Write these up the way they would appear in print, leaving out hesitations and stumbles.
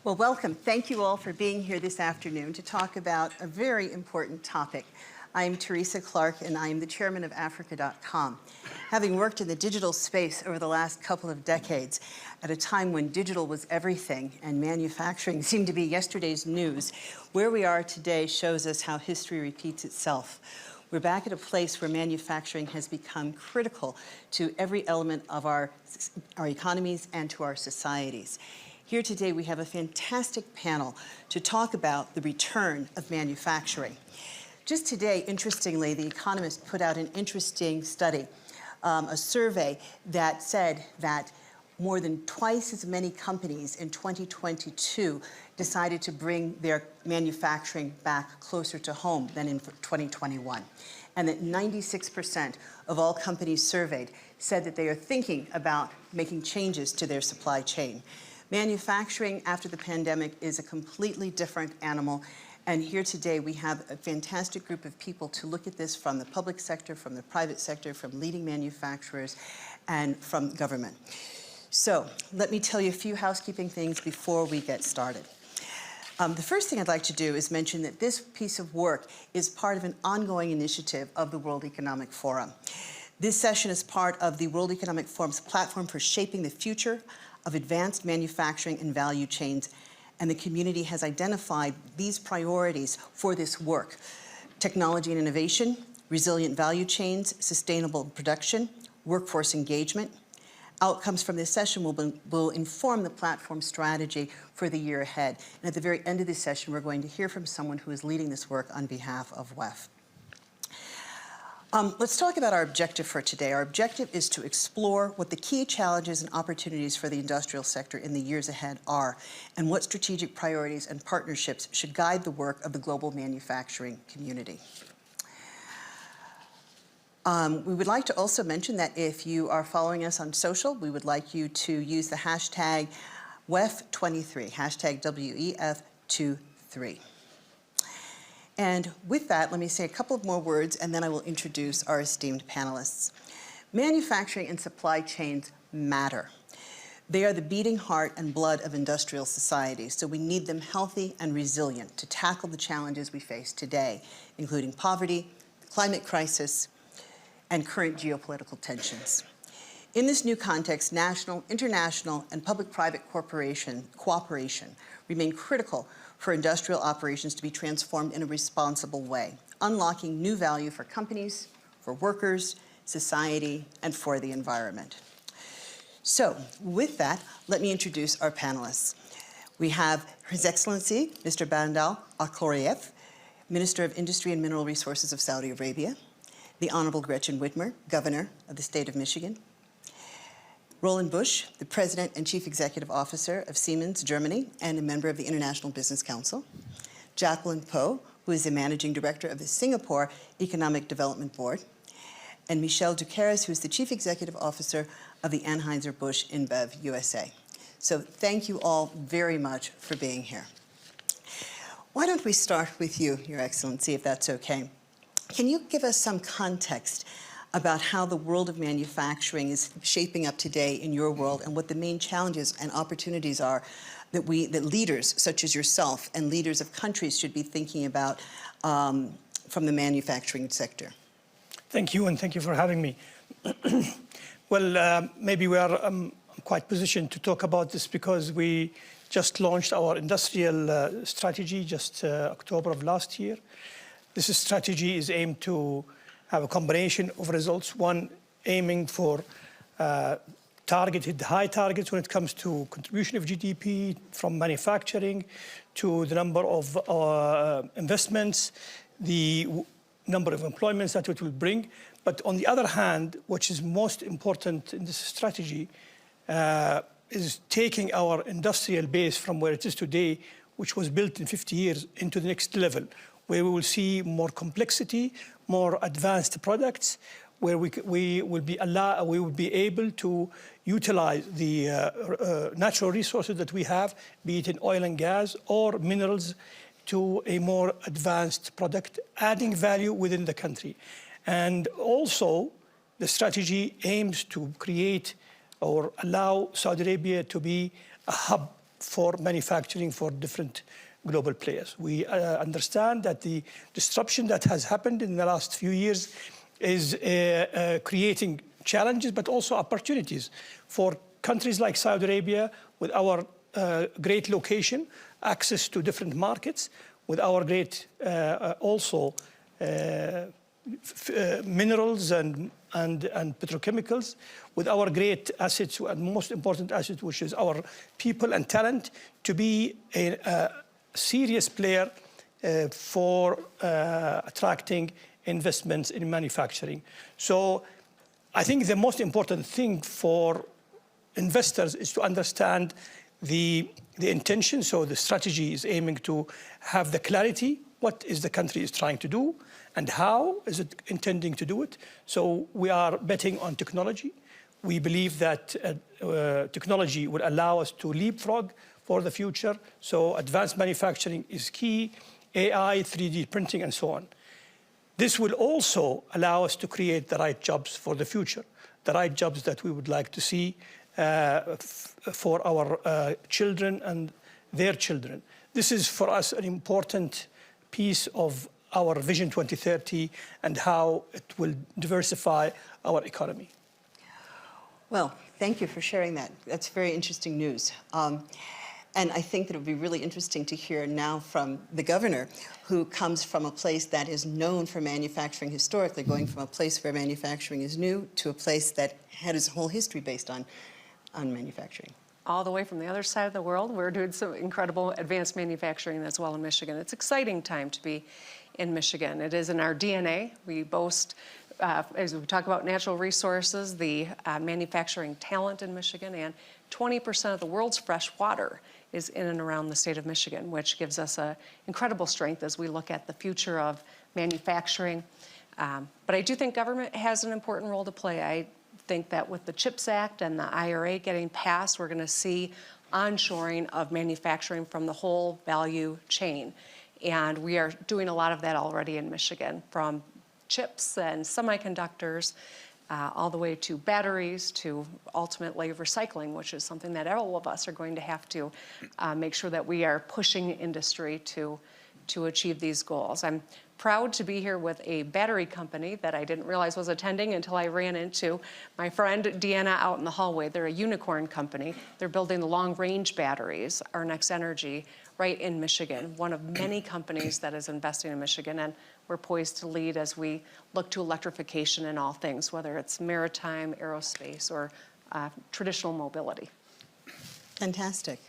Well, welcome. Thank you all for being here this afternoon to talk about a very important topic. I'm Teresa Clark, and I am the chairman of Africa.com. Having worked in the digital space over the last couple of decades, at a time when digital was everything and manufacturing seemed to be yesterday's news, where we are today shows us how history repeats itself. We're back at a place where manufacturing has become critical to every element of our economies and to our societies. Here today we have a fantastic panel to talk about the return of manufacturing. Just today, interestingly, The Economist put out an interesting study, a survey that said that more than twice as many companies in 2022 decided to bring their manufacturing back closer to home than in 2021. And that 96% of all companies surveyed said that they are thinking about making changes to their supply chain. Manufacturing after the pandemic is a completely different animal. And here today we have a fantastic group of people to look at this from the public sector, from the private sector, from leading manufacturers, and from government. So let me tell you a few housekeeping things before we get started. The first thing I'd like to do is mention that this piece of work is part of an ongoing initiative of the World Economic Forum. This session is part of the World Economic Forum's platform for shaping the future of advanced manufacturing and value chains, and the community has identified these priorities for this work: technology and innovation, resilient value chains, sustainable production, workforce engagement. Outcomes from this session will inform the platform strategy for the year ahead. And at the very end of this session, we're going to hear from someone who is leading this work on behalf of WEF. Let's talk about our objective for today. Our objective is to explore what the key challenges and opportunities for the industrial sector in the years ahead are, and what strategic priorities and partnerships should guide the work of the global manufacturing community. We would like to also mention that if you are following us on social, we would like you to use the hashtag WEF23, hashtag WEF23. And with that, let me say a couple of more words, and then I will introduce our esteemed panelists. Manufacturing and supply chains matter. They are the beating heart and blood of industrial society, so we need them healthy and resilient to tackle the challenges we face today, including poverty, the climate crisis, and current geopolitical tensions. In this new context, national, international, and public-private cooperation remain critical for industrial operations to be transformed in a responsible way, unlocking new value for companies, for workers, society, and for the environment. So, with that, let me introduce our panelists. We have His Excellency, Mr. Bandal Al-Khoriev, Minister of Industry and Mineral Resources of Saudi Arabia, the Honorable Gretchen Whitmer, Governor of the State of Michigan, Roland Busch, the President and Chief Executive Officer of Siemens, Germany, and a member of the International Business Council, Jacqueline Poe, who is the Managing Director of the Singapore Economic Development Board, and Michel Ducaris, who is the Chief Executive Officer of the Anheuser-Busch InBev USA. So thank you all very much for being here. Why don't we start with you, Your Excellency, if that's okay? Can you give us some context about how the world of manufacturing is shaping up today in your world, and what the main challenges and opportunities are that leaders such as yourself and leaders of countries should be thinking about from the manufacturing sector? Thank you, and thank you for having me. Well, maybe we are quite positioned to talk about this because we just launched our industrial strategy just October of last year. This strategy is aimed to have a combination of results. One, aiming for high targets when it comes to contribution of GDP from manufacturing, to the number of investments, the number of employments that it will bring. But on the other hand, what is most important in this strategy is taking our industrial base from where it is today, which was built in 50 years, into the next level, where we will see more complexity, more advanced products, where we will be able to utilize the natural resources that we have, be it in oil and gas or minerals, to a more advanced product, adding value within the country. And also, the strategy aims to create or allow Saudi Arabia to be a hub for manufacturing for different global players. We understand that the disruption that has happened in the last few years is creating challenges, but also opportunities for countries like Saudi Arabia, with our great location, access to different markets, with our great also minerals and petrochemicals, with our great assets and most important asset, which is our people and talent, to be a serious player for attracting investments in manufacturing. So I think the most important thing for investors is to understand the intention. So the strategy is aiming to have the clarity, what is the country is trying to do, and how is it intending to do it. So we are betting on technology. We believe that technology will allow us to leapfrog for the future. So advanced manufacturing is key, AI, 3D printing, and so on. This will also allow us to create the right jobs for the future, the right jobs that we would like to see for our children and their children. This is for us an important piece of our Vision 2030 and how it will diversify our economy. Well, thank you for sharing that. That's very interesting news. And I think that it would be really interesting to hear now from the governor, who comes from a place that is known for manufacturing historically, going from a place where manufacturing is new to a place that had its whole history based on manufacturing. All the way from the other side of the world, we're doing some incredible advanced manufacturing as well in Michigan. It's an exciting time to be in Michigan. It is in our DNA. We boast, as we talk about natural resources, the manufacturing talent in Michigan, and 20% of the world's fresh water is in and around the state of Michigan, which gives us an incredible strength as we look at the future of manufacturing. But I do think government has an important role to play. I think that with the CHIPS Act and the IRA getting passed, we're going to see onshoring of manufacturing from the whole value chain. And we are doing a lot of that already in Michigan, from chips and semiconductors, all the way to batteries, to ultimately recycling, which is something that all of us are going to have to make sure that we are pushing industry to achieve these goals. I'm proud to be here with a battery company that I didn't realize was attending until I ran into my friend Deanna out in the hallway. They're a unicorn company. They're building the long-range batteries, our Next Energy, right in Michigan, one of many companies that is investing in Michigan, and we're poised to lead as we look to electrification in all things, whether it's maritime, aerospace, or traditional mobility. Fantastic.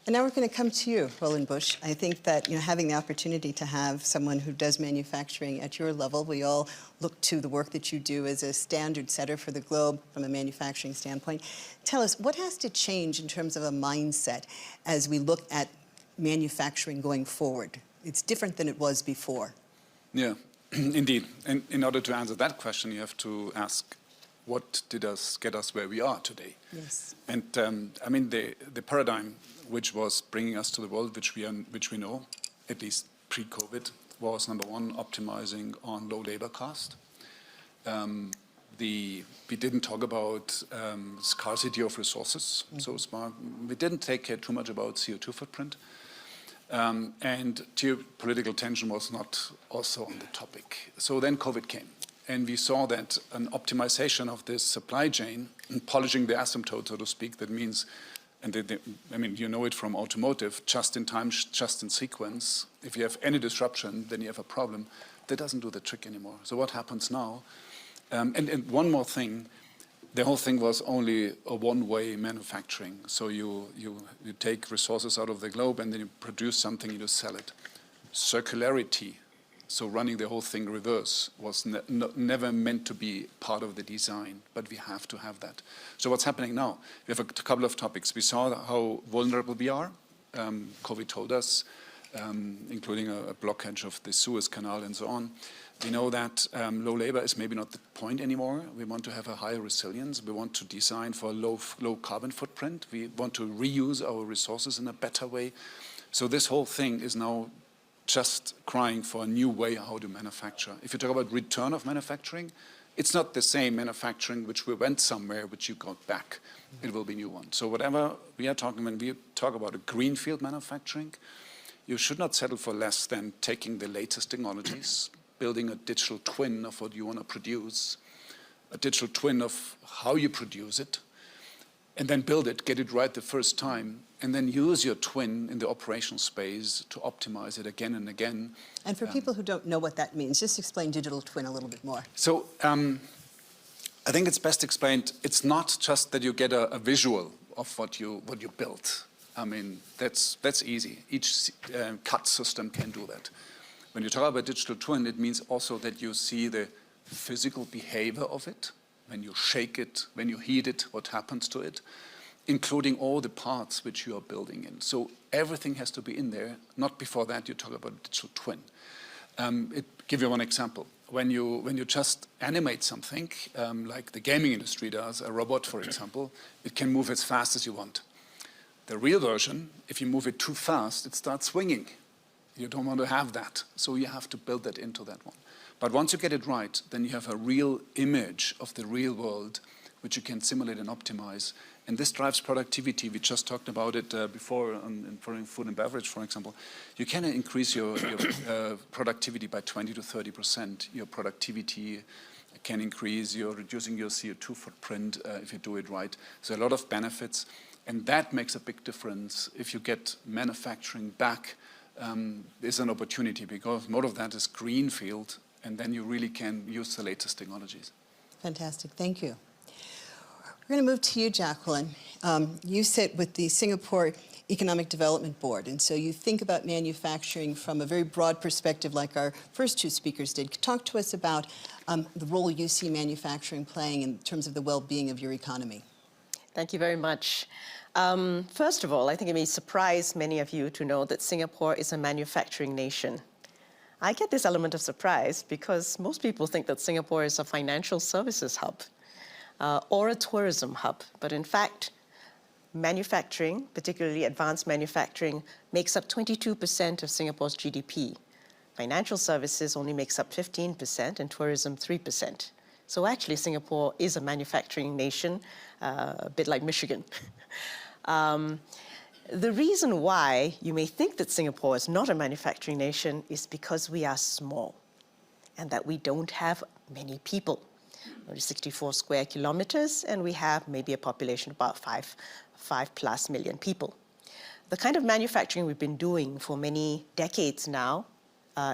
And now we're going to come to you, Roland Busch. I think that having the opportunity to have someone who does manufacturing at your level, we all look to the work that you do as a standard setter for the globe from a manufacturing standpoint. Tell us, what has to change in terms of a mindset as we look at manufacturing going forward? It's different than it was before. Yeah, indeed. And in order to answer that question, you have to ask, what did get us where we are today? Yes. And I mean, the paradigm which was bringing us to the world which we know, at least pre-COVID, was number one, optimizing on low labor cost. We didn't talk about scarcity of resources, so smart. We didn't take care too much about CO2 footprint. And geopolitical tension was not also on the topic. So then COVID came, and we saw that an optimization of this supply chain, polishing the asymptote, so to speak, that means, and I mean, you know it from automotive, just in time, just in sequence. If you have any disruption, then you have a problem. That doesn't do the trick anymore. So what happens now? And one more thing, the whole thing was only a one-way manufacturing. So you take resources out of the globe and then you produce something and you sell it. Circularity, so running the whole thing reverse, was never meant to be part of the design, but we have to have that. So what's happening now? We have a couple of topics. We saw how vulnerable we are. COVID told us, including a blockage of the Suez Canal and so on. We know that low labor is maybe not the point anymore. We want to have a higher resilience. We want to design for a low carbon footprint. We want to reuse our resources in a better way. So this whole thing is now just crying for a new way how to manufacture. If you talk about return of manufacturing, it's not the same manufacturing which we went somewhere, which you got back. It will be new one. So whatever we are talking, when we talk about a greenfield manufacturing, you should not settle for less than taking the latest technologies, building a digital twin of what you want to produce, a digital twin of how you produce it, and then build it, get it right the first time, and then use your twin in the operational space to optimize it again and again. And for people who don't know what that means, just explain digital twin a little bit more. So I think it's best explained, it's not just that you get a visual of what you built. I mean, that's easy. Each CAD system can do that. When you talk about digital twin, it means also that you see the physical behavior of it, when you shake it, when you heat it, what happens to it, including all the parts which you are building in. So everything has to be in there. Not before that you talk about digital twin. Give you one example. When you just animate something, like the gaming industry does, a robot, for example, it can move as fast as you want. The real version, if you move it too fast, it starts swinging. You don't want to have that. So you have to build that into that one. But once you get it right, then you have a real image of the real world, which you can simulate and optimize. And this drives productivity. We just talked about it before for food and beverage, for example. You can increase your productivity by 20 to 30%. Your productivity can increase. You're reducing your CO2 footprint if you do it right. So a lot of benefits. And that makes a big difference. If you get manufacturing back, there's an opportunity because more of that is greenfield. And then you really can use the latest technologies. Fantastic, thank you. We're going to move to you, Jacqueline. You sit with the Singapore Economic Development Board, and so you think about manufacturing from a very broad perspective like our first two speakers did. Talk to us about the role you see manufacturing playing in terms of the well-being of your economy. Thank you very much. First of all, I think it may surprise many of you to know that Singapore is a manufacturing nation. I get this element of surprise because most people think that Singapore is a financial services hub or a tourism hub. But in fact, manufacturing, particularly advanced manufacturing, makes up 22% of Singapore's GDP. Financial services only makes up 15% and tourism 3%. So actually, Singapore is a manufacturing nation, a bit like Michigan. The reason why you may think that Singapore is not a manufacturing nation is because we are small and that we don't have many people. Only 64 square kilometers, and we have maybe a population of about 5+ million people. The kind of manufacturing we've been doing for many decades now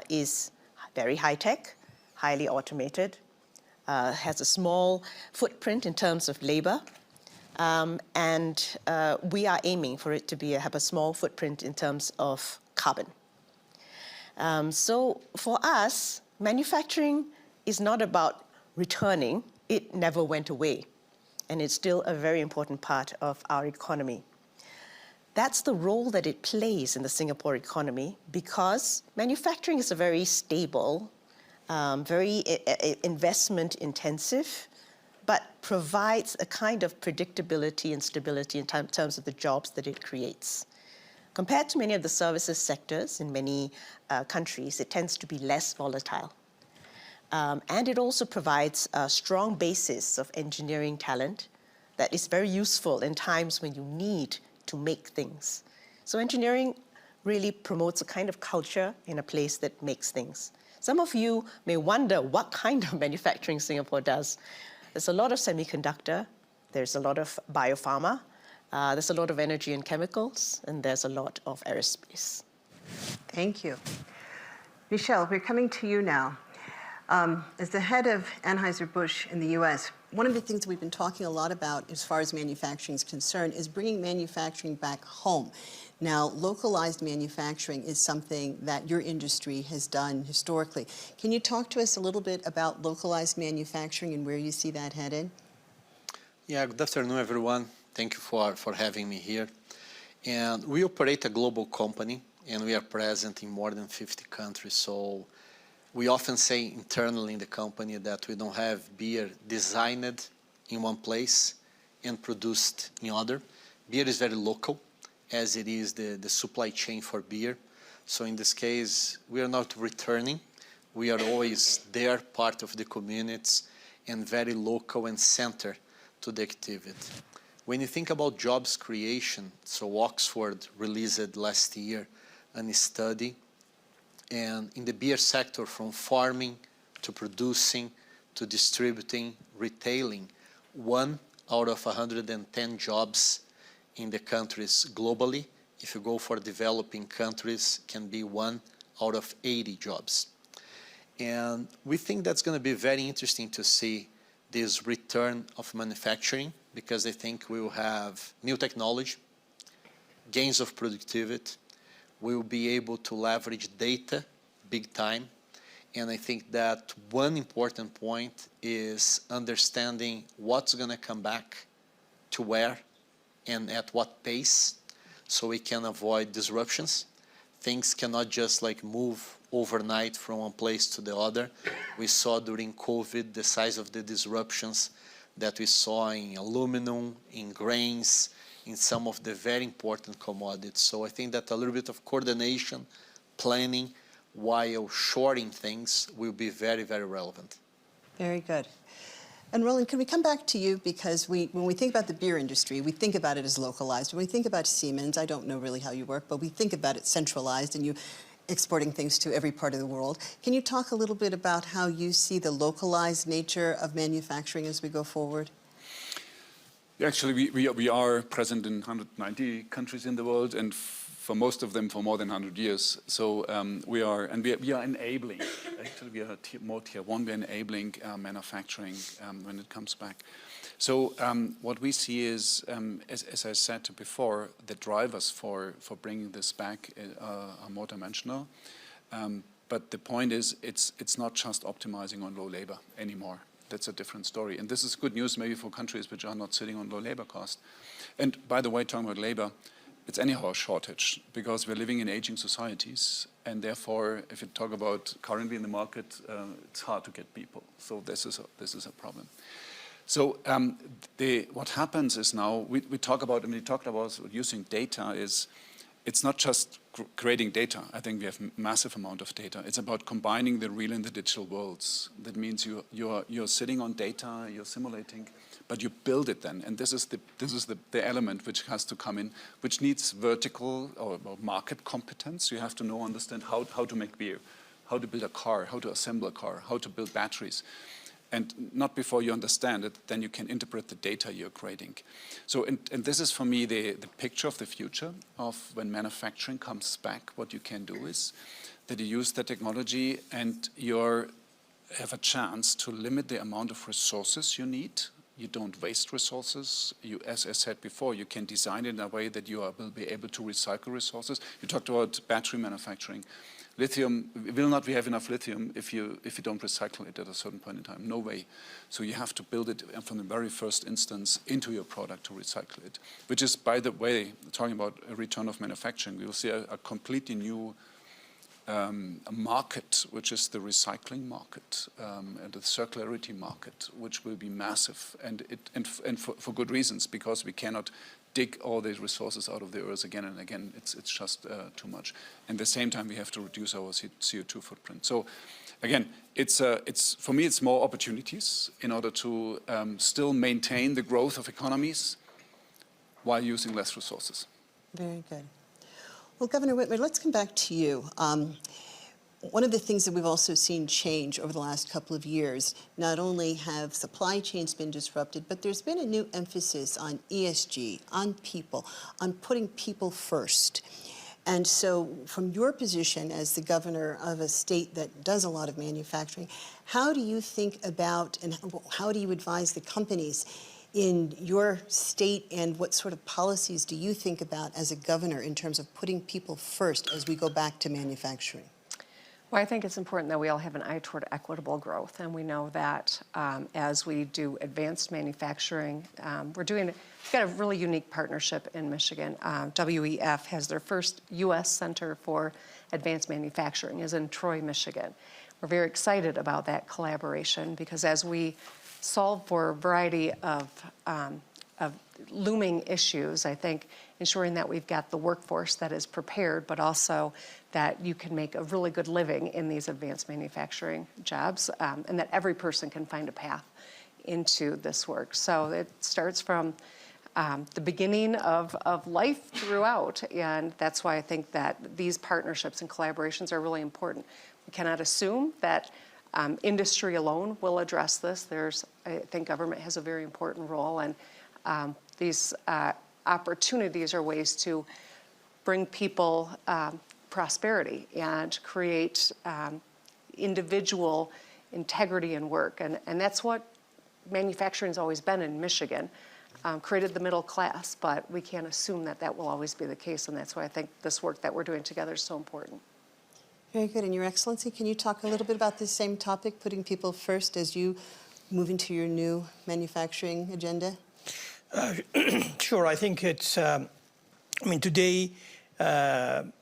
is very high-tech, highly automated, has a small footprint in terms of labor, and we are aiming for it to have a small footprint in terms of carbon. So for us, manufacturing is not about returning. It never went away, and it's still a very important part of our economy. That's the role that it plays in the Singapore economy because manufacturing is a very stable, very investment intensive, but provides a kind of predictability and stability in terms of the jobs that it creates. Compared to many of the services sectors in many countries, it tends to be less volatile. And it also provides a strong basis of engineering talent that is very useful in times when you need to make things. So engineering really promotes a kind of culture in a place that makes things. Some of you may wonder what kind of manufacturing Singapore does. There's a lot of semiconductor, there's a lot of biopharma, there's a lot of energy and chemicals, and there's a lot of aerospace. Thank you. Michelle, we're coming to you now. As the head of Anheuser-Busch in the US, one of the things we've been talking a lot about as far as manufacturing is concerned is bringing manufacturing back home. Now, localized manufacturing is something that your industry has done historically. Can you talk to us a little bit about localized manufacturing and where you see that headed? Yeah, good afternoon, everyone. Thank you for having me here. And we operate a global company, and we are present in more than 50 countries. So we often say internally in the company that we don't have beer designed in one place and produced in other. Beer is very local, as it is the supply chain for beer. So in this case, we are not returning. We are always there, part of the communities, and very local and center to the activity. When you think about jobs creation, so Oxford released last year a study, and in the beer sector, from farming to producing to distributing, retailing, 1 out of 110 jobs in the countries globally. If you go for developing countries, can be 1 out of 80 jobs. And we think that's going to be very interesting to see this return of manufacturing, because I think we will have new technology, gains of productivity, we will be able to leverage data big time. And I think that one important point is understanding what's going to come back to where and at what pace, so we can avoid disruptions. Things cannot just like move overnight from one place to the other. We saw during COVID the size of the disruptions that we saw in aluminum, in grains, in some of the very important commodities. So I think that a little bit of coordination, planning, while shorting things will be very, very relevant. Very good. And Roland, can we come back to you? Because when we think about the beer industry, we think about it as localized. When we think about Siemens, I don't know really how you work, but we think about it centralized and you exporting things to every part of the world. Can you talk a little bit about how you see the localized nature of manufacturing as we go forward? Actually, we are present in 190 countries in the world, and for most of them for more than 100 years. So we are enabling. Actually, we are more tier one. We're enabling manufacturing when it comes back. So what we see is, as I said before, the drivers for bringing this back are more dimensional. But the point is, it's not just optimizing on low labor anymore. That's a different story. And this is good news maybe for countries which are not sitting on low labor cost. And by the way, talking about labor, it's anyhow a shortage because we're living in aging societies. And therefore, if you talk about currently in the market, it's hard to get people. So this is a problem. So what happens is now, we talk about, when we talked about using data, is it's not just creating data. I think we have a massive amount of data. It's about combining the real and the digital worlds. That means you're sitting on data, you're simulating, but you build it then. And this is the element which has to come in, which needs vertical or market competence. You have to understand how to make beer, how to build a car, how to assemble a car, how to build batteries. And not before you understand it, then you can interpret the data you're creating. So, and this is for me the picture of the future of when manufacturing comes back. What you can do is that you use the technology and you have a chance to limit the amount of resources you need. You don't waste resources. You, as I said before, you can design it in a way that you will be able to recycle resources. You talked about battery manufacturing. Lithium, will not we have enough lithium if you don't recycle it at a certain point in time? No way. So you have to build it from the very first instance into your product to recycle it, which is, by the way, talking about a return of manufacturing, we will see a completely new market, which is the recycling market and the circularity market, which will be massive, and for good reasons, because we cannot dig all these resources out of the earth again and again. It's just too much. And at the same time, we have to reduce our CO2 footprint. So again, it's for me, it's more opportunities in order to still maintain the growth of economies while using less resources. Very good. Well, Governor Whitmer, let's come back to you. One of the things that we've also seen change over the last couple of years, not only have supply chains been disrupted, but there's been a new emphasis on ESG, on people, on putting people first. And so from your position as the governor of a state that does a lot of manufacturing, how do you think about and how do you advise the companies in your state, and what sort of policies do you think about as a governor in terms of putting people first as we go back to manufacturing? Well, I think it's important that we all have an eye toward equitable growth, and we know that as we do advanced manufacturing, we've got a really unique partnership in Michigan. WEF has their first U.S. Center for Advanced Manufacturing is in Troy, Michigan. We're very excited about that collaboration because as we solve for a variety of looming issues. I think ensuring that we've got the workforce that is prepared, but also that you can make a really good living in these advanced manufacturing jobs, and that every person can find a path into this work. So it starts from the beginning of life throughout, and that's why I think that these partnerships and collaborations are really important. We cannot assume that industry alone will address this. I think government has a very important role, and these opportunities are ways to bring people prosperity and create individual integrity in work. And that's what manufacturing's always been in Michigan. Created the middle class, but we can't assume that that will always be the case, and that's why I think this work that we're doing together is so important. Very good. And Your Excellency, can you talk a little bit about this same topic, putting people first as you move into your new manufacturing agenda? Sure. I think it's, today,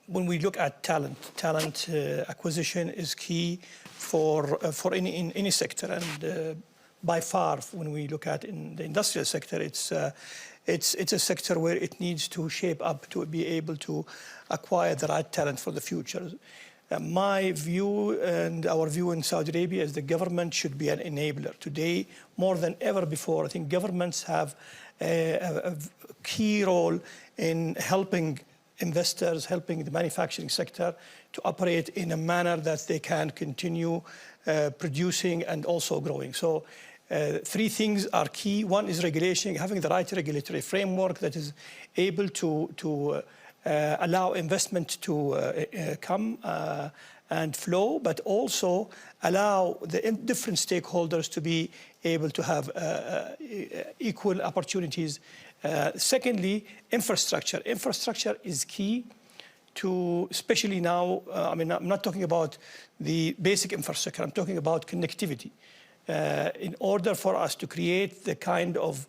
when we look at talent acquisition is key for in any sector. And by far, when we look at in the industrial sector, it's a sector where it needs to shape up to be able to acquire the right talent for the future. My view and our view in Saudi Arabia is the government should be an enabler. Today, more than ever before, I think governments have a key role in helping investors, helping the manufacturing sector to operate in a manner that they can continue producing and also growing. So three things are key. One is regulation, having the right regulatory framework that is able to allow investment to come and flow, but also allow the different stakeholders to be able to have equal opportunities. Secondly, infrastructure. Infrastructure is key to, especially now, I'm not talking about the basic infrastructure, I'm talking about connectivity. In order for us to create the kind of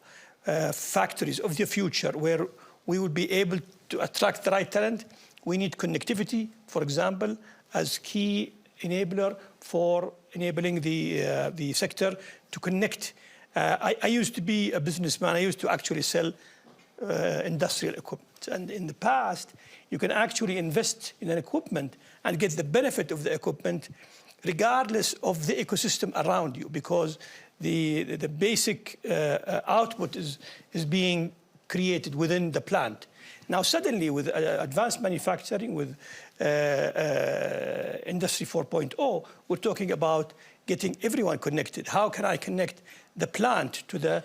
factories of the future where we will be able to attract the right talent, we need connectivity, for example, as key enabler for enabling the sector to connect. I used to be a businessman. I used to actually sell industrial equipment. And in the past, you can actually invest in an equipment and get the benefit of the equipment regardless of the ecosystem around you, because the basic output is being created within the plant. Now, suddenly, with advanced manufacturing, with Industry 4.0, we're talking about getting everyone connected. How can I connect the plant to the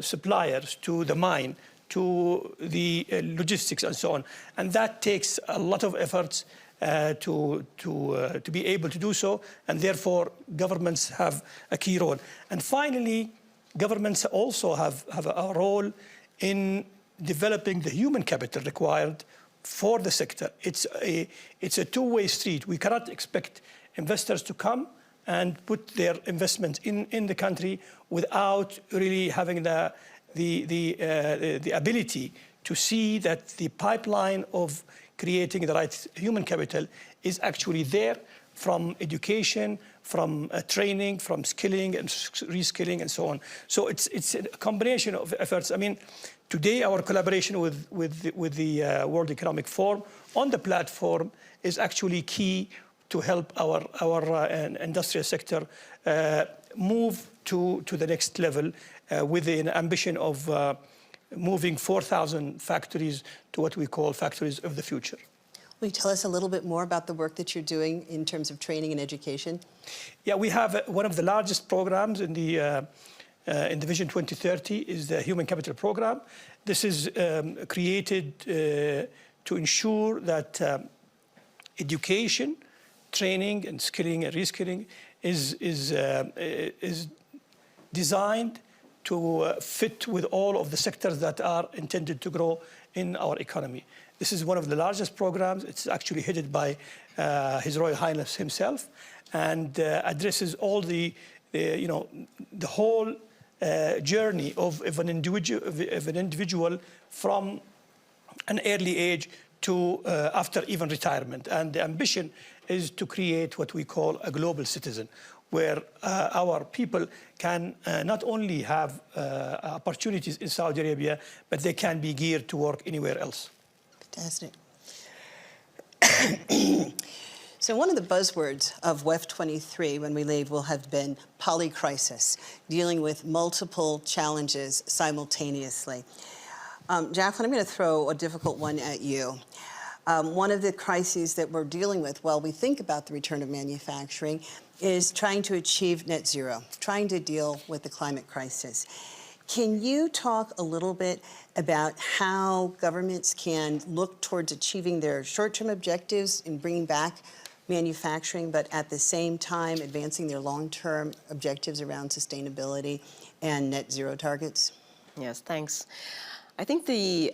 suppliers, to the mine, to the logistics, and so on? And that takes a lot of efforts to be able to do so, and therefore governments have a key role. And finally, governments also have a role in developing the human capital required for the sector. It's a two-way street. We cannot expect investors to come and put their investments in the country without really having the ability to see that the pipeline of creating the right human capital is actually there, from education, from training, from skilling and reskilling, and so on. So it's a combination of efforts. I mean, today our collaboration with the World Economic Forum on the platform is actually key to help our industrial sector move to the next level with an ambition of moving 4,000 factories to what we call factories of the future. Will you tell us a little bit more about the work that you're doing in terms of training and education? Yeah, we have one of the largest programs in the Vision 2030 is the Human Capital Program. This is created to ensure that education, training, and skilling and reskilling is designed to fit with all of the sectors that are intended to grow in our economy. This is one of the largest programs. It's actually headed by His Royal Highness himself, and addresses all the whole journey of an individual from an early age to after even retirement. And the ambition is to create what we call a global citizen. where our people can not only have opportunities in Saudi Arabia, but they can be geared to work anywhere else. Fantastic. So one of the buzzwords of WEF 23 when we leave will have been polycrisis, dealing with multiple challenges simultaneously. Jacqueline, I'm going to throw a difficult one at you. One of the crises that we're dealing with while we think about the return of manufacturing is trying to achieve net zero, trying to deal with the climate crisis. Can you talk a little bit about how governments can look towards achieving their short-term objectives in bringing back manufacturing, but at the same time advancing their long-term objectives around sustainability and net zero targets? Yes, thanks. I think the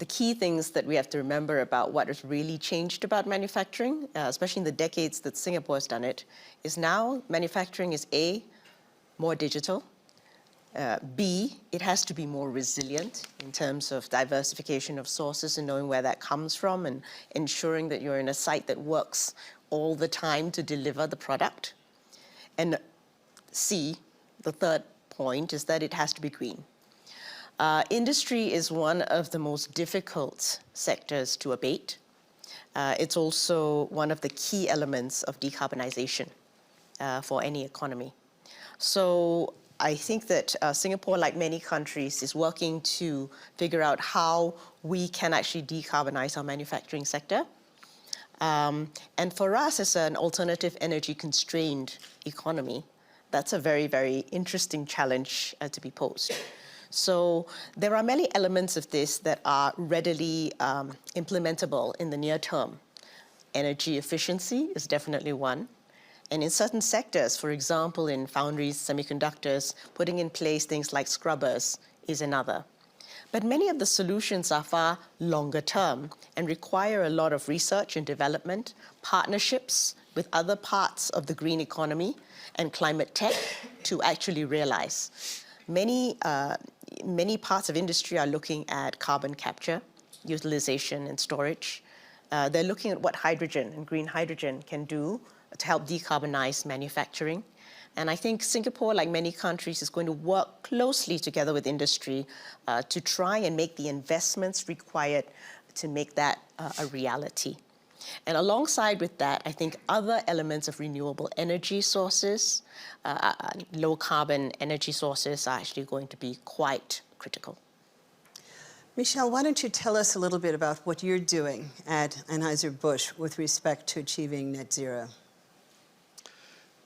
key things that we have to remember about what has really changed about manufacturing, especially in the decades that Singapore has done it, is now manufacturing is A, more digital, B, it has to be more resilient in terms of diversification of sources and knowing where that comes from and ensuring that you're in a site that works all the time to deliver the product. And C, the third point, is that it has to be green. Industry is one of the most difficult sectors to abate. It's also one of the key elements of decarbonization for any economy. So I think that Singapore, like many countries, is working to figure out how we can actually decarbonize our manufacturing sector. And for us, as an alternative energy constrained economy, that's a very, very interesting challenge to be posed. So there are many elements of this that are readily implementable in the near term. Energy efficiency is definitely one. And in certain sectors, for example, in foundries, semiconductors, putting in place things like scrubbers is another. But many of the solutions are far longer term and require a lot of research and development, partnerships with other parts of the green economy and climate tech to actually realize. Many parts of industry are looking at carbon capture, utilization, and storage. They're looking at what hydrogen and green hydrogen can do to help decarbonize manufacturing. And I think Singapore, like many countries, is going to work closely together with industry to try and make the investments required to make that a reality. And alongside with that, I think other elements of renewable energy sources, low carbon energy sources are actually going to be quite critical. Michelle, why don't you tell us a little bit about what you're doing at Anheuser-Busch with respect to achieving net zero?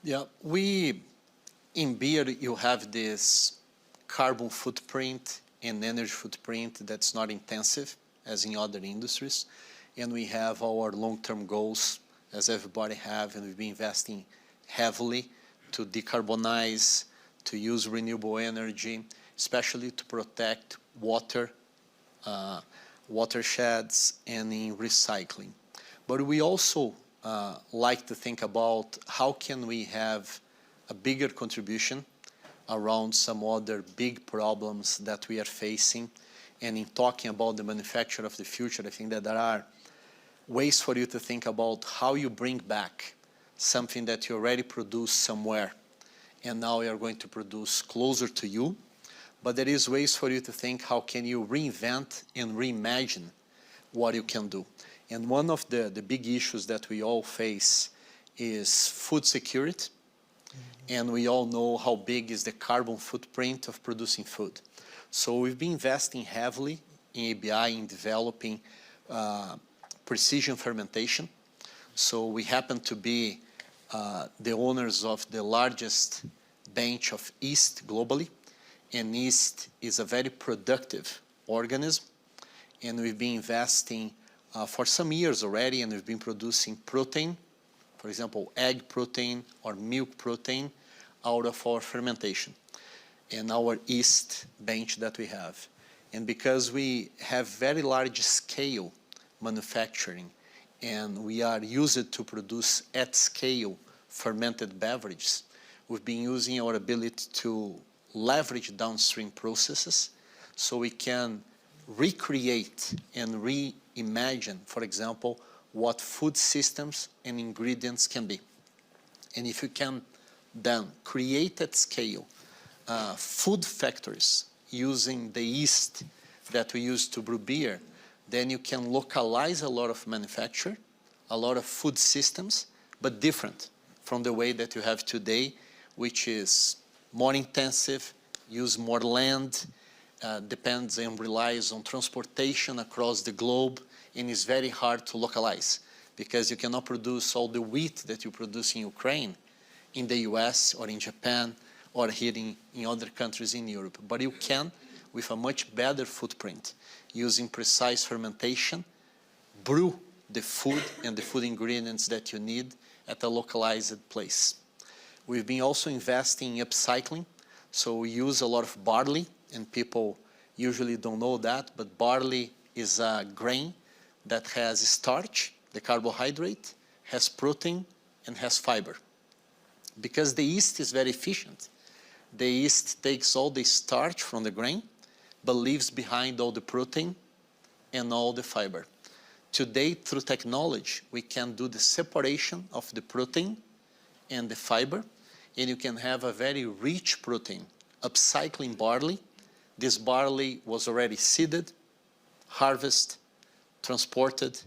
Yeah, in beer, you have this carbon footprint and energy footprint that's not intensive as in other industries. And we have our long-term goals, as everybody have, and we've been investing heavily to decarbonize, to use renewable energy, especially to protect water, watersheds, and in recycling. But we also like to think about how can we have a bigger contribution around some other big problems that we are facing. And in talking about the manufacture of the future, I think that there are ways for you to think about how you bring back something that you already produced somewhere and now you're going to produce closer to you. But there is ways for you to think how can you reinvent and reimagine what you can do. And one of the big issues that we all face is food security. And we all know how big is the carbon footprint of producing food. So we've been investing heavily in ABI in developing precision fermentation. So we happen to be the owners of the largest bench of yeast globally. And yeast is a very productive organism. And we've been investing for some years already, and we've been producing protein, for example, egg protein or milk protein out of our fermentation and our yeast bench that we have. And because we have very large scale manufacturing and we are used to produce at scale fermented beverages, we've been using our ability to leverage downstream processes so we can recreate and reimagine, for example, what food systems and ingredients can be. And if you can then create at scale food factories using the yeast that we use to brew beer, then you can localize a lot of manufacture, a lot of food systems, but different from the way that you have today, which is more intensive, use more land, depends and relies on transportation across the globe, and is very hard to localize because you cannot produce all the wheat that you produce in Ukraine, in the US or in Japan or here in other countries in Europe. But you can, with a much better footprint, using precise fermentation, brew the food and the food ingredients that you need at a localized place. We've been also investing in upcycling. So we use a lot of barley, and people usually don't know that, but barley is a grain that has starch, the carbohydrate, has protein, and has fiber. Because the yeast is very efficient, the yeast takes all the starch from the grain, but leaves behind all the protein and all the fiber. Today, through technology, we can do the separation of the protein and the fiber, and you can have a very rich protein. Upcycling barley, this barley was already seeded, harvested, transported,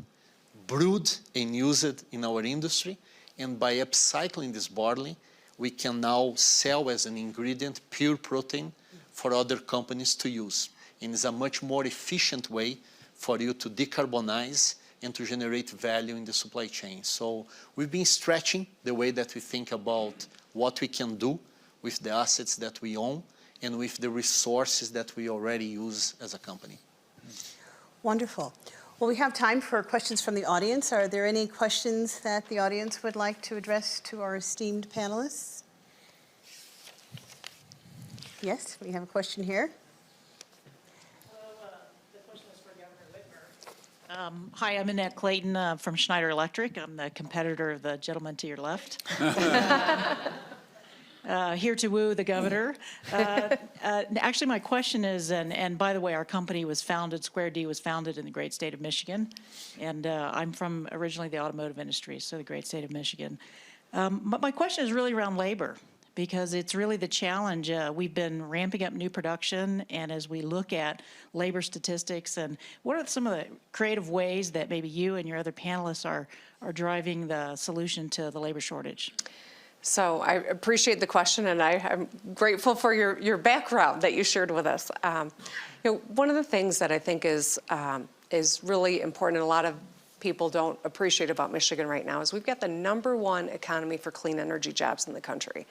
brewed and used in our industry, and by upcycling this barley, we can now sell as an ingredient pure protein for other companies to use. And it's a much more efficient way for you to decarbonize and to generate value in the supply chain. So we've been stretching the way that we think about what we can do with the assets that we own and with the resources that we already use as a company. Wonderful. Well, we have time for questions from the audience. Are there any questions that the audience would like to address to our esteemed panelists? Yes, we have a question here. Hello, the question is for Governor Whitmer. Hi, I'm Annette Clayton from Schneider Electric. I'm the competitor of the gentleman to your left. Here to woo the governor. Actually, my question is, and by the way, our company was founded, Square D was founded in the great state of Michigan, and I'm from originally the automotive industry, so the great state of Michigan. But my question is really around labor, because it's really the challenge. We've been ramping up new production, and as we look at labor statistics, and what are some of the creative ways that maybe you and your other panelists are driving the solution to the labor shortage? So I appreciate the question, and I'm grateful for your background that you shared with us. One of the things that I think is really important, and a lot of people don't appreciate about Michigan right now, is we've got the #1 economy for clean energy jobs in the country.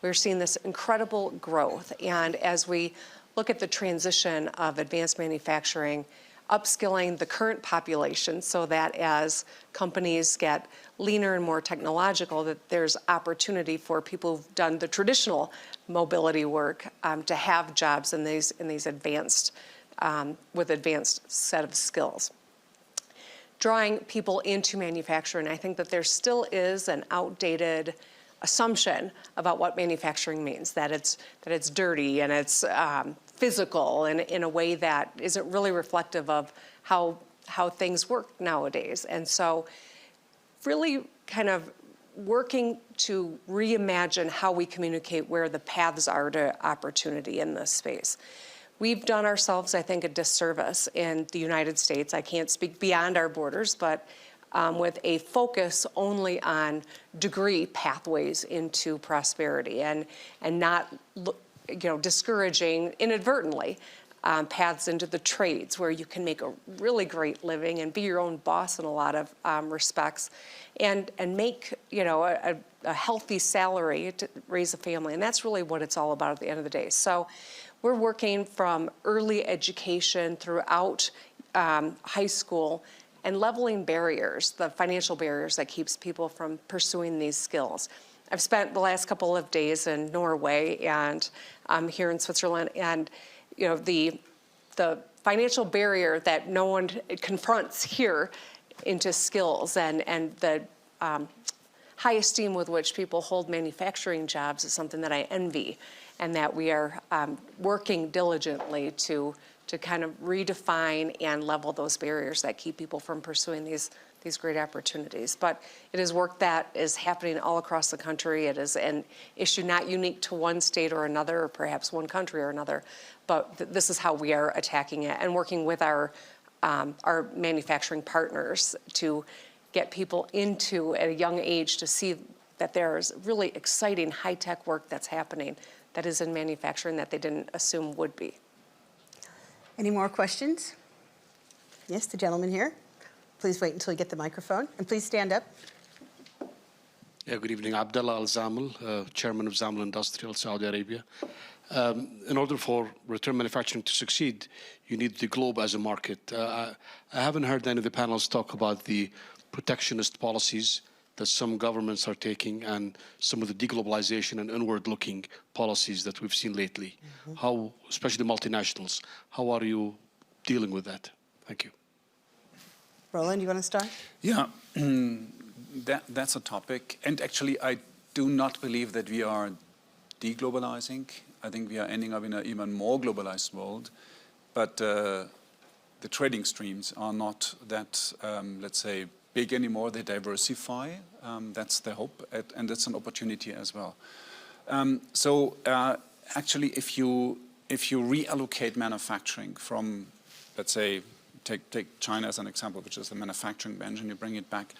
We're seeing this incredible growth, and as we look at the transition of advanced manufacturing, upskilling the current population so that as companies get leaner and more technological, that there's opportunity for people who've done the traditional mobility work to have jobs in these advanced, with advanced set of skills. Drawing people into manufacturing, I think that there still is an outdated assumption about what manufacturing means, that it's dirty and it's physical and in a way that isn't really reflective of how things work nowadays. And so really kind of working to reimagine how we communicate where the paths are to opportunity in this space. We've done ourselves, I think, a disservice in the United States. I can't speak beyond our borders, but with a focus only on degree pathways into prosperity and not discouraging inadvertently paths into the trades where you can make a really great living and be your own boss in a lot of respects and make a healthy salary to raise a family. And that's really what it's all about at the end of the day. So we're working from early education throughout high school and leveling barriers, the financial barriers that keeps people from pursuing these skills. I've spent the last couple of days in Norway and here in Switzerland, and the financial barrier that no one confronts here into skills and the high esteem with which people hold manufacturing jobs is something that I envy, and that we are working diligently to to kind of redefine and level those barriers that keep people from pursuing these great opportunities. But it is work that is happening all across the country. It is an issue not unique to one state or another, or perhaps one country or another, but this is how we are attacking it and working with our manufacturing partners to get people into, at a young age, to see that there's really exciting high-tech work that's happening that is in manufacturing that they didn't assume would be. Any more questions? Yes, the gentleman here. Please wait until you get the microphone, and please stand up. Yeah, good evening. Abdullah Al-Zamel, Chairman of Zamel Industrial, Saudi Arabia. In order for return manufacturing to succeed, you need the globe as a market. I haven't heard any of the panels talk about the protectionist policies that some governments are taking and some of the deglobalization and inward-looking policies that we've seen lately. How, especially multinationals, how are you dealing with that? Thank you. Roland, you want to start? Yeah, that's a topic. And actually, I do not believe that we are deglobalizing. I think we are ending up in an even more globalized world. But the trading streams are not that, let's say, big anymore. They diversify. That's the hope, and that's an opportunity as well. Actually, if you reallocate manufacturing from, let's say, take China as an example, which is the manufacturing bench, and you bring it back,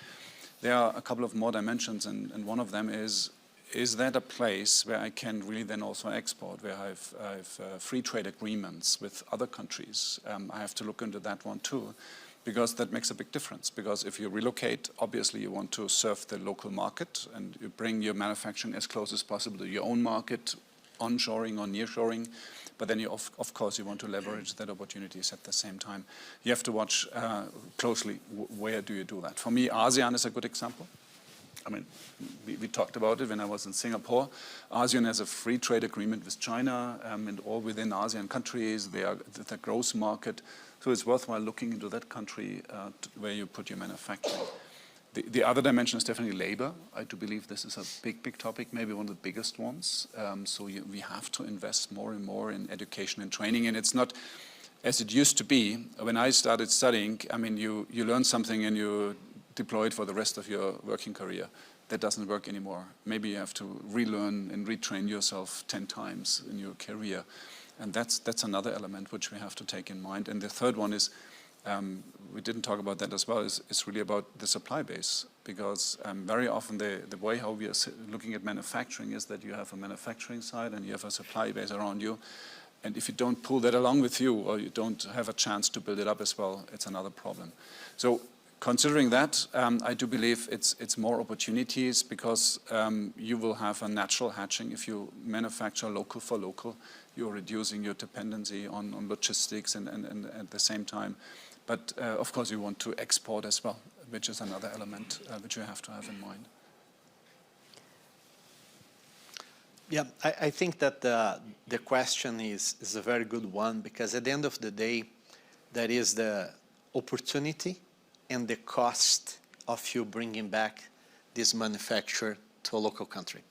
there are a couple of more dimensions, and one of them is that a place where I can really then also export, where I have free trade agreements with other countries? I have to look into that one too, because that makes a big difference. Because if you relocate, obviously you want to serve the local market, and you bring your manufacturing as close as possible to your own market, onshoring or nearshoring. But then, of course, you want to leverage that opportunities at the same time. You have to watch closely where do you do that. For me, ASEAN is a good example. I mean, we talked about it when I was in Singapore. ASEAN has a free trade agreement with China, and all within ASEAN countries, they are the growth market. So it's worthwhile looking into that country where you put your manufacturing. The other dimension is definitely labor. I do believe this is a big topic, maybe one of the biggest ones. We have to invest more and more in education and training. And it's not as it used to be. When I started studying, I mean, you learn something and you deploy it for the rest of your working career. That doesn't work anymore. Maybe you have to relearn and retrain yourself 10 times in your career. And that's another element which we have to take in mind. And the third one is, we didn't talk about that as well, is really about the supply base. Because very often the way how we are looking at manufacturing is that you have a manufacturing side and you have a supply base around you. And if you don't pull that along with you, or you don't have a chance to build it up as well, it's another problem. So considering that, I do believe it's more opportunities, because you will have a natural hatching. If you manufacture local for local, you're reducing your dependency on logistics and at the same time. But of course, you want to export as well, which is another element which you have to have in mind. Yeah, I think that the question is a very good one, because at the end of the day, there is the opportunity and the cost of you bringing back this manufacture to a local country.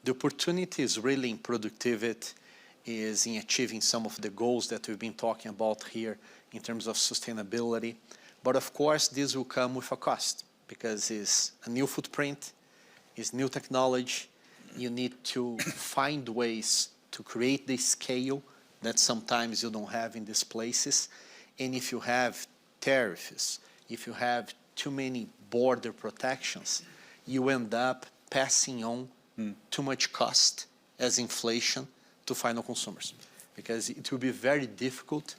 The opportunity is really in productivity, is in achieving some of the goals that we've been talking about here in terms of sustainability. But of course, this will come with a cost, because it's a new footprint, it's new technology. You need to find ways to create the scale that sometimes you don't have in these places. And if you have tariffs, if you have too many border protections, you end up passing on too much cost as inflation to final consumers. Because it will be very difficult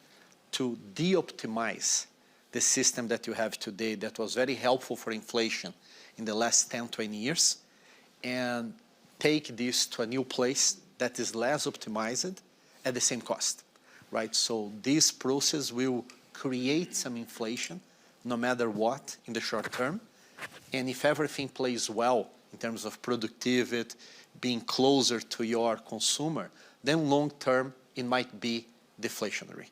to de-optimize the system that you have today that was very helpful for inflation in the last 10, 20 years, and take this to a new place that is less optimized at the same cost, right? So this process will create some inflation no matter what in the short term. And if everything plays well in terms of productivity, being closer to your consumer, then long term it might be deflationary.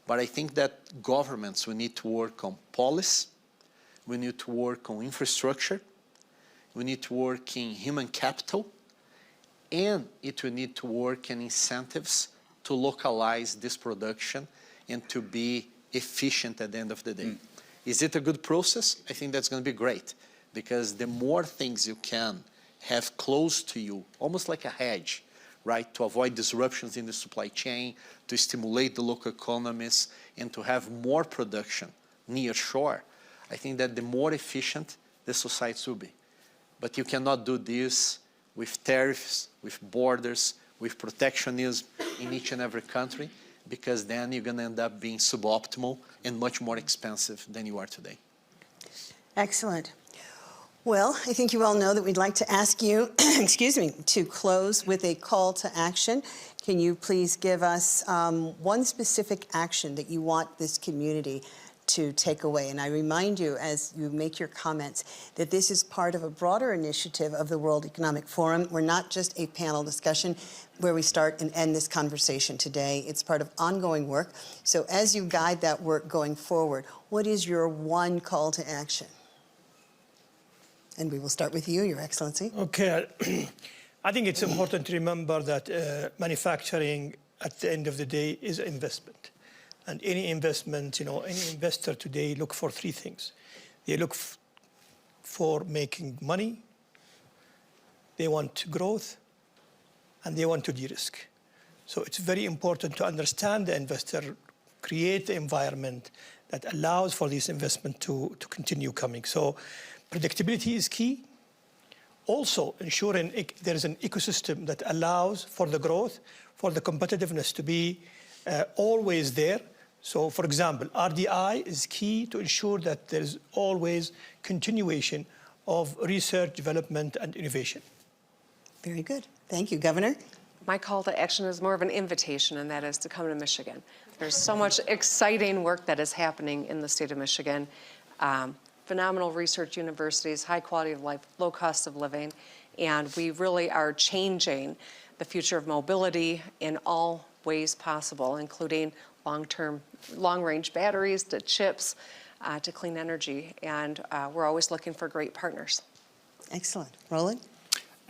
But I think that governments will need to work on policy, we need to work on infrastructure, we need to work in human capital, and it will need to work in incentives to localize this production and to be efficient at the end of the day. Is it a good process? I think that's going to be great, because the more things you can have close to you, almost like a hedge, right, to avoid disruptions in the supply chain, to stimulate the local economies, and to have more production near shore, I think that the more efficient the societies will be. But you cannot do this with tariffs, with borders, with protectionism in each and every country, because then you're going to end up being suboptimal and much more expensive than you are today. Excellent. Well, I think you all know that we'd like to ask you, excuse me, to close with a call to action. Can you please give us one specific action that you want this community to take away? And I remind you, as you make your comments, that this is part of a broader initiative of the World Economic Forum. We're not just a panel discussion where we start and end this conversation today. It's part of ongoing work. So as you guide that work going forward, what is your one call to action? And we will start with you, Your Excellency. Okay. I think it's important to remember that manufacturing, at the end of the day, is investment. And any investment, any investor today look for three things. They look for making money, they want growth, and they want to de-risk. So it's very important to understand the investor, create the environment that allows for this investment to continue coming. So predictability is key. Also, ensuring there is an ecosystem that allows for the growth, for the competitiveness to be always there. So, for example, RDI is key to ensure that there is always continuation of research, development, and innovation. Very good. Thank you, Governor. My call to action is more of an invitation, and that is to come to Michigan. There's so much exciting work that is happening in the state of Michigan. Phenomenal research universities, high quality of life, low cost of living, and we really are changing the future of mobility in all ways possible, including long-range batteries to chips to clean energy, and we're always looking for great partners. Excellent. Roland?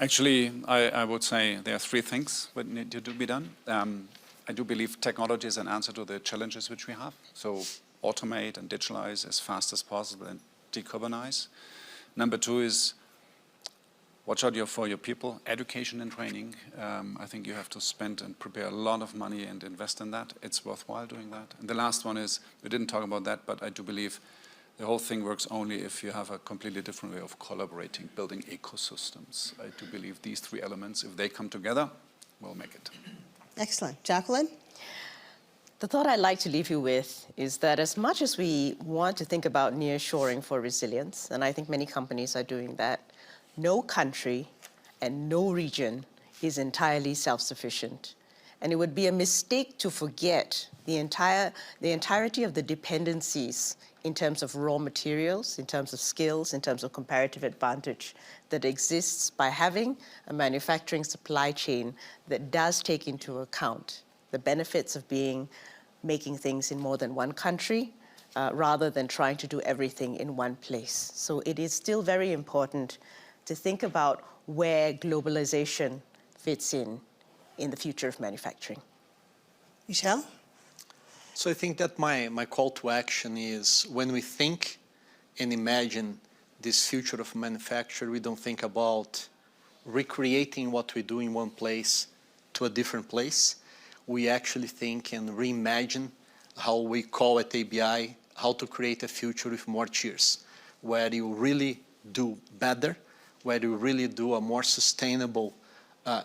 Actually, I would say there are three things that need to be done. I do believe technology is an answer to the challenges which we have. So automate and digitalize as fast as possible and decarbonize. Number two is watch out for your people, education and training. I think you have to spend and prepare a lot of money and invest in that. It's worthwhile doing that. And the last one is, we didn't talk about that, but I do believe the whole thing works only if you have a completely different way of collaborating, building ecosystems. I do believe these three elements, if they come together, we'll make it. Excellent. Jacqueline? The thought I'd like to leave you with is that as much as we want to think about nearshoring for resilience, and I think many companies are doing that, no country and no region is entirely self-sufficient. And it would be a mistake to forget the entirety of the dependencies in terms of raw materials, in terms of skills, in terms of comparative advantage that exists by having a manufacturing supply chain that does take into account the benefits of making things in more than one country, rather than trying to do everything in one place. So it is still very important to think about where globalization fits in the future of manufacturing. Michel? So I think that my call to action is, when we think and imagine this future of manufacture, we don't think about recreating what we do in one place to a different place. We actually think and reimagine how we call at ABI, how to create a future with more cheers, where you really do better, where you really do a more sustainable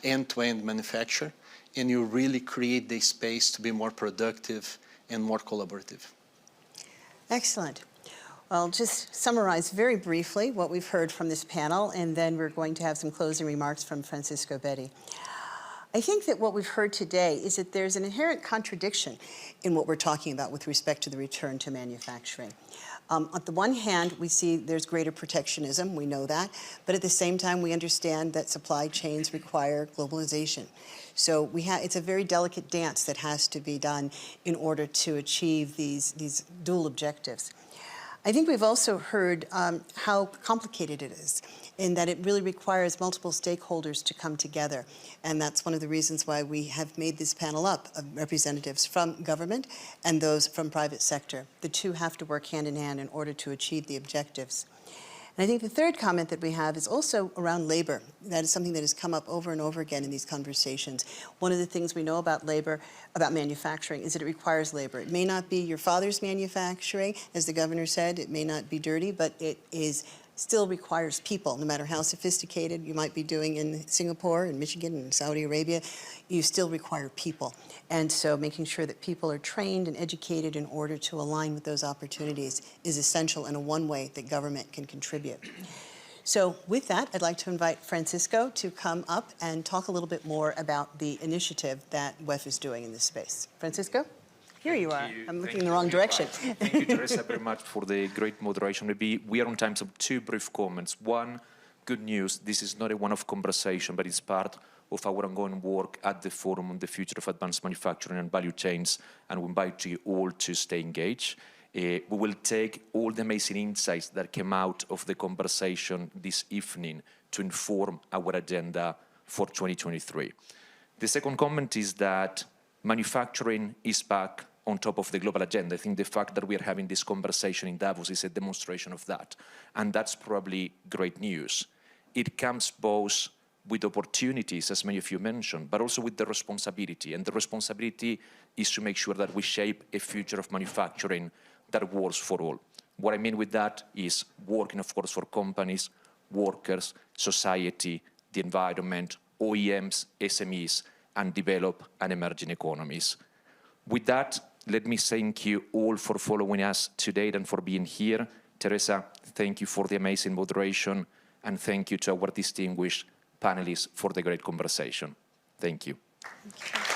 end-to-end manufacture, and you really create the space to be more productive and more collaborative. Excellent. Well, just summarize very briefly what we've heard from this panel, and then we're going to have some closing remarks from Francisco Betti. I think that what we've heard today is that there's an inherent contradiction in what we're talking about with respect to the return to manufacturing. On the one hand, we see there's greater protectionism, we know that, but at the same time, we understand that supply chains require globalization. So it's a very delicate dance that has to be done in order to achieve these dual objectives. I think we've also heard how complicated it is, in that it really requires multiple stakeholders to come together. And that's one of the reasons why we have made this panel up of representatives from government and those from private sector. The two have to work hand in hand in order to achieve the objectives. And I think the third comment that we have is also around labor. That is something that has come up over and over again in these conversations. One of the things we know about labor, about manufacturing, is that it requires labor. It may not be your father's manufacturing, as the governor said. It may not be dirty, but it still requires people, no matter how sophisticated you might be doing in Singapore and Michigan and Saudi Arabia, you still require people. And so making sure that people are trained and educated in order to align with those opportunities is essential and one way that government can contribute. So with that, I'd like to invite Francisco to come up and talk a little bit more about the initiative that WEF is doing in this space. Francisco? Here you are. I'm looking in the wrong direction. Thank you, Teresa, very much for the great moderation. Maybe we are on time, so two brief comments. One, good news. This is not a one-off conversation, but it's part of our ongoing work at the Forum on the Future of Advanced Manufacturing and Value Chains, and we invite you all to stay engaged. We will take all the amazing insights that came out of the conversation this evening to inform our agenda for 2023. The second comment is that manufacturing is back on top of the global agenda. I think the fact that we are having this conversation in Davos is a demonstration of that, and that's probably great news. It comes both with opportunities, as many of you mentioned, but also with the responsibility, and the responsibility is to make sure that we shape a future of manufacturing that works for all. What I mean with that is working, of course, for companies, workers, society, the environment, OEMs, SMEs, and develop and emerging economies. With that, let me thank you all for following us today and for being here. Teresa, thank you for the amazing moderation, and thank you to our distinguished panelists for the great conversation. Thank you. Thank you.